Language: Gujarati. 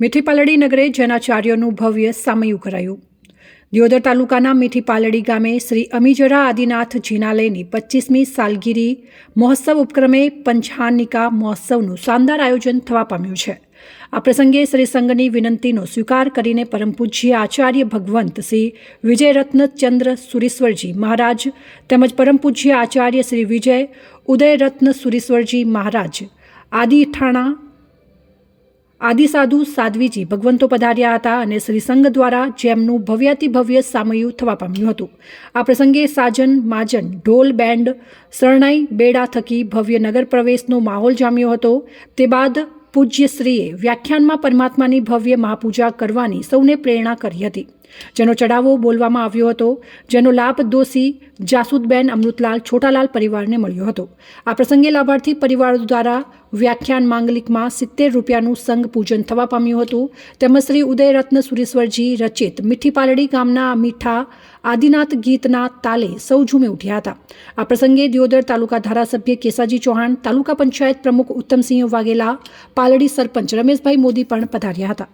મીઠી પાલડી નગરે જૈનાચાર્યોનું ભવ્ય સામયું કરાયું। દિયોદર તાલુકાના મીઠી પાલડી ગામે શ્રી અમીજરા આદિનાથ જિનાલયની 25મી સાલગીરી મહોત્સવ ઉપક્રમે પંચાહનિકા મહોત્સવનું શાનદાર આયોજન થવા પામ્યું છે। આ પ્રસંગે શ્રી સંઘની વિનંતીનો સ્વીકાર કરીને પરમ પૂજ્ય આચાર્ય ભગવંત શ્રી વિજયરત્નચંદ્ર સુરીશ્વરજી મહારાજ તેમજ પરમ પૂજ્ય આચાર્ય શ્રી વિજય ઉદયરત્ન સુરીશ્વરજી મહારાજ આદિ સાધુ સાધ્વીજી ભગવંતો પધાર્યા હતા અને શ્રી સંઘ દ્વારા જેમનું ભવ્યાતિભવ્ય સામયું થવા પામ્યું હતું। આ પ્રસંગે સાજન માજન ઢોલ બેન્ડ શરણાઈ બેડા થકી ભવ્ય નગર પ્રવેશનો માહોલ જામ્યો હતો। તે બાદ પૂજ્યશ્રીએ વ્યાખ્યાનમાં પરમાત્માની ભવ્ય મહાપૂજા કરવાની સૌને પ્રેરણા કરી હતી, જેનો ચડાવો બોલવામાં આવ્યો હતો, જેનો લાભ દોશી જાસુદબેન અમૃતલાલ છોટાલાલ પરિવારને મળ્યો હતો। આ પ્રસંગે લાભાર્થી પરિવારો દ્વારા વ્યાખ્યાન માંગલિકમાં 70 રૂપિયાનું સંઘ પૂજન થવા પામ્યું હતું। તેમજ શ્રી ઉદયરત્ન સુરેશ્વરજી રચિત મીઠી પાલડી ગામના મીઠા આદિનાથ ગીતના તાલે સૌ ઝૂમી ઉઠ્યા હતા। આ પ્રસંગે દિયોદર તાલુકા ધારાસભ્ય કેસાજી ચૌહાણ, તાલુકા પંચાયત પ્રમુખ ઉત્તમસિંહ વાઘેલા, પાલડી સરપંચ રમેશભાઈ મોદી પણ પધાર્યા હતા।